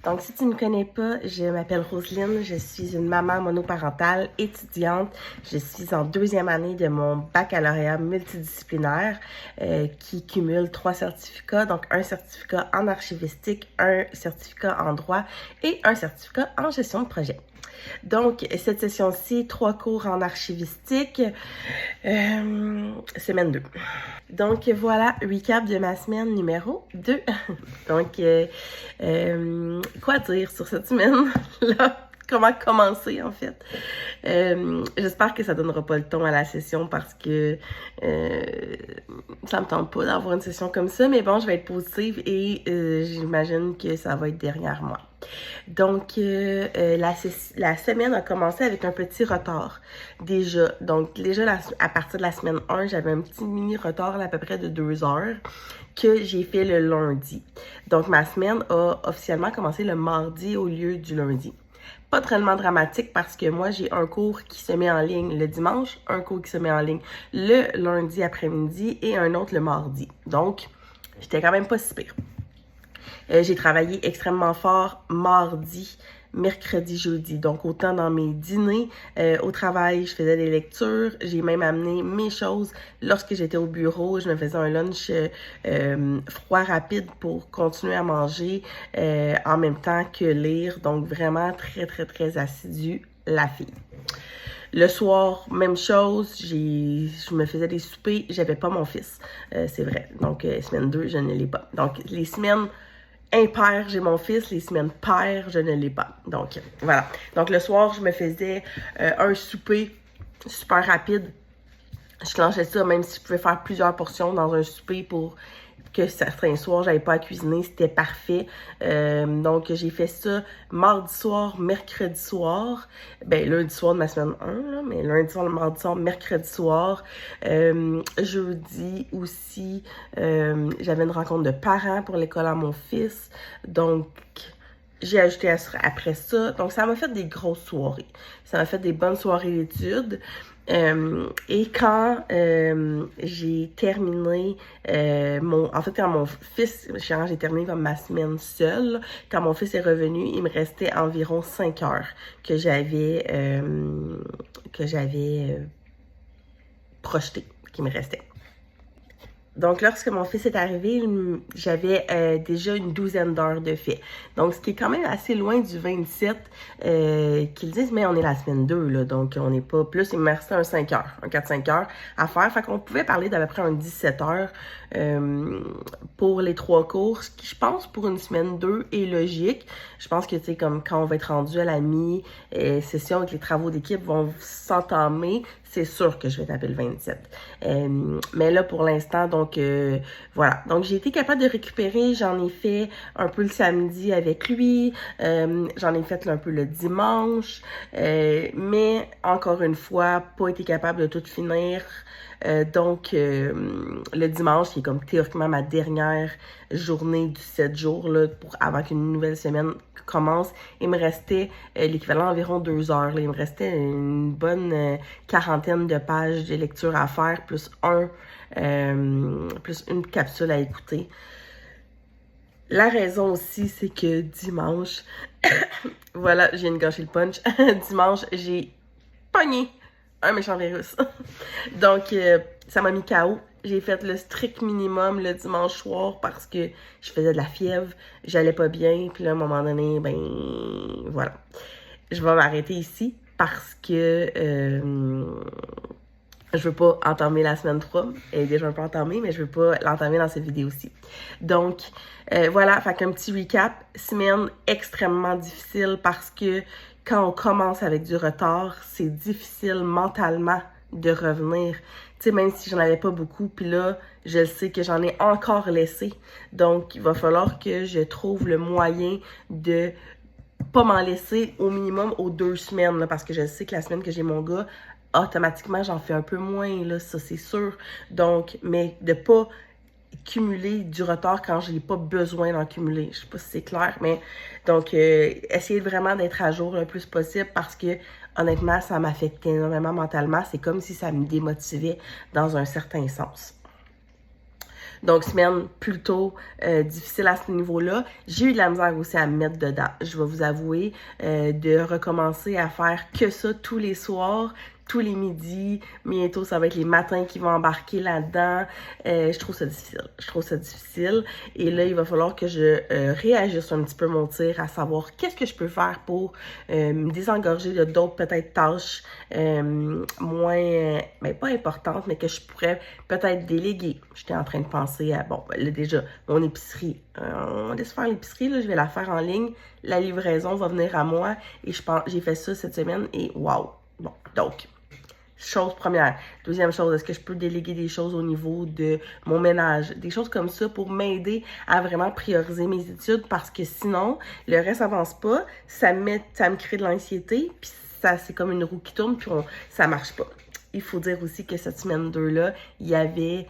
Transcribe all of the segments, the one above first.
Donc, si tu ne me connais pas, je m'appelle Roselyne, je suis une maman monoparentale, étudiante. Je suis en 2e année de mon baccalauréat multidisciplinaire qui cumule 3 certificats, donc un certificat en archivistique, un certificat en droit et un certificat en gestion de projet. Donc, cette session-ci, 3 cours en archivistique, semaine 2. Donc, voilà, recap de ma semaine numéro 2. Donc, quoi dire sur cette semaine-là? Comment commencer, en fait? J'espère que ça donnera pas le ton à la session parce que ça me tente pas d'avoir une session comme ça, mais bon, je vais être positive et j'imagine que ça va être derrière moi. Donc, la semaine a commencé avec un petit retard déjà. Donc, déjà, à partir de la semaine 1, j'avais un petit mini retard à peu près de 2 heures que j'ai fait le lundi. Donc, ma semaine a officiellement commencé le mardi au lieu du lundi. Pas tellement dramatique parce que moi, j'ai un cours qui se met en ligne le dimanche, un cours qui se met en ligne le lundi après-midi et un autre le mardi. Donc, j'étais quand même pas si pire. J'ai travaillé extrêmement fort mardi, mercredi, jeudi. Donc, autant dans mes dîners, au travail, je faisais des lectures. J'ai même amené mes choses. Lorsque j'étais au bureau, je me faisais un lunch froid rapide pour continuer à manger en même temps que lire. Donc, vraiment très, très, très assidue, la fille. Le soir, même chose, je me faisais des soupers, j'avais pas mon fils, c'est vrai. Donc, semaine 2, je ne l'ai pas. Donc, les semaines impaires, j'ai mon fils, les semaines paires, je ne l'ai pas. Donc, voilà. Donc, le soir, je me faisais un souper super rapide. Je clenchais ça, même si je pouvais faire plusieurs portions dans un souper pour que certains soirs, j'avais pas à cuisiner, c'était parfait. Donc, j'ai fait ça mardi soir, mercredi soir. Ben, lundi soir de ma semaine 1, là, mais lundi soir, mardi soir, mercredi soir. Jeudi aussi, j'avais une rencontre de parents pour l'école à mon fils. Donc, j'ai ajouté après ça. Donc, ça m'a fait des grosses soirées. Ça m'a fait des bonnes soirées d'études. Et quand j'ai terminé en fait, quand mon fils, j'ai terminé comme ma semaine seule, quand mon fils est revenu, il me restait environ 5 heures que j'avais projeté, qui me restait. Donc, lorsque mon fils est arrivé, j'avais déjà une 12aine d'heures de fait. Donc, ce qui est quand même assez loin du 27 qu'ils disent, mais on est la semaine 2, là, donc on n'est pas plus. Il me restait un 5 heures, un 4-5 heures à faire. Fait qu'on pouvait parler d'à peu près un 17 heures pour les 3 cours, ce qui, je pense, pour une semaine 2 est logique. Je pense que, tu sais, comme quand on va être rendu à la mi-session et que les travaux d'équipe vont s'entamer, c'est sûr que je vais taper le 27. Mais là, pour l'instant, donc, voilà. Donc, j'ai été capable de récupérer. J'en ai fait un peu le samedi avec lui. J'en ai fait un peu le dimanche. Mais, encore une fois, pas été capable de tout finir. Donc, le dimanche, qui est comme théoriquement ma dernière journée du 7 jours, là, avant qu'une nouvelle semaine commence, il me restait l'équivalent d'environ 2 heures. Là. Il me restait une bonne quarantaine de pages de lecture à faire, plus une capsule à écouter. La raison aussi, c'est que dimanche, voilà, je viens de gâcher le punch, dimanche, j'ai pogné un méchant virus. Donc, ça m'a mis KO. J'ai fait le strict minimum le dimanche soir parce que je faisais de la fièvre, j'allais pas bien, puis là, à un moment donné, ben, voilà. Je vais m'arrêter ici parce que je veux pas entamer la semaine 3. Elle est déjà un peu entamée, mais je veux pas l'entamer dans cette vidéo-ci. Donc, voilà, fait qu'un petit recap. Semaine extrêmement difficile parce que quand on commence avec du retard, c'est difficile mentalement de revenir. Tu sais, même si j'en avais pas beaucoup, puis là, je le sais que j'en ai encore laissé. Donc, il va falloir que je trouve le moyen de pas m'en laisser au minimum aux 2 semaines, là, parce que je sais que la semaine que j'ai mon gars, automatiquement, j'en fais un peu moins, là, ça c'est sûr. Donc, mais de pas cumuler du retard quand je n'ai pas besoin d'en cumuler. Je sais pas si c'est clair, mais donc, essayer vraiment d'être à jour le plus possible parce que, honnêtement, ça m'affectait énormément mentalement. C'est comme si ça me démotivait dans un certain sens. Donc, semaine plutôt difficile à ce niveau-là. J'ai eu de la misère aussi à me mettre dedans. Je vais vous avouer, de recommencer à faire que ça tous les soirs, tous les midis. Bientôt, ça va être les matins qui vont embarquer là-dedans. Je trouve ça difficile. Et là, il va falloir que je réajuste un petit peu mon tir à savoir qu'est-ce que je peux faire pour me désengorger de d'autres peut-être tâches moins, pas importantes, mais que je pourrais peut-être déléguer. J'étais en train de penser à, là déjà, mon épicerie. On laisse faire l'épicerie, là, je vais la faire en ligne. La livraison va venir à moi. Et j'ai fait ça cette semaine et wow! Bon, donc, chose première. Deuxième chose, est-ce que je peux déléguer des choses au niveau de mon ménage? Des choses comme ça pour m'aider à vraiment prioriser mes études parce que sinon, le reste avance pas, ça me crée de l'anxiété, puis ça, c'est comme une roue qui tourne, puis ça marche pas. Il faut dire aussi que cette semaine 2-là, il y avait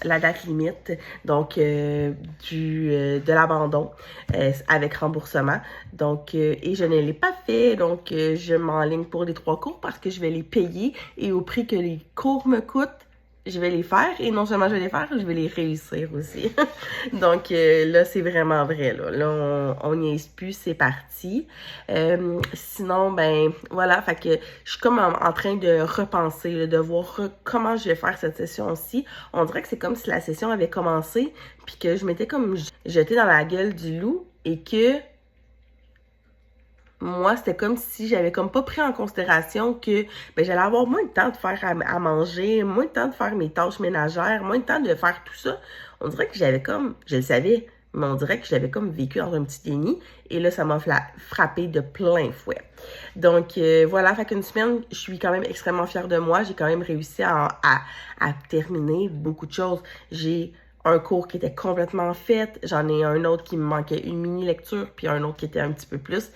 la date limite, donc de l'abandon avec remboursement. Donc, et je ne l'ai pas fait, donc je m'enligne pour les 3 cours parce que je vais les payer et au prix que les cours me coûtent, je vais les faire et non seulement je vais les faire, je vais les réussir aussi. Donc là, c'est vraiment vrai. Là, on n'y est plus, c'est parti. Sinon, ben voilà, fait que je suis comme en train de repenser, là, de voir comment je vais faire cette session-ci. On dirait que c'est comme si la session avait commencé, puis que je m'étais comme jetée dans la gueule du loup et que moi, c'était comme si j'avais comme pas pris en considération que ben, j'allais avoir moins de temps de faire à manger, moins de temps de faire mes tâches ménagères, moins de temps de faire tout ça. On dirait que j'avais comme, je le savais, mais on dirait que je l'avais comme vécu dans un petit déni. Et là, ça m'a frappé de plein fouet. Donc, voilà, fait qu'une semaine, je suis quand même extrêmement fière de moi. J'ai quand même réussi à terminer beaucoup de choses. J'ai un cours qui était complètement fait. J'en ai un autre qui me manquait une mini-lecture, puis un autre qui était un petit peu plus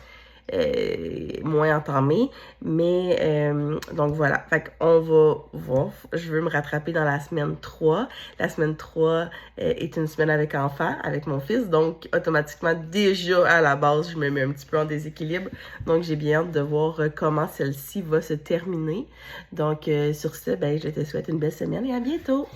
moins entamé, mais donc voilà, fait qu'on va voir, je veux me rattraper dans la semaine 3. La semaine 3 est une semaine avec enfant, avec mon fils, donc automatiquement déjà à la base, je me mets un petit peu en déséquilibre, donc j'ai bien hâte de voir comment celle-ci va se terminer. Donc sur ce, ben je te souhaite une belle semaine et à bientôt!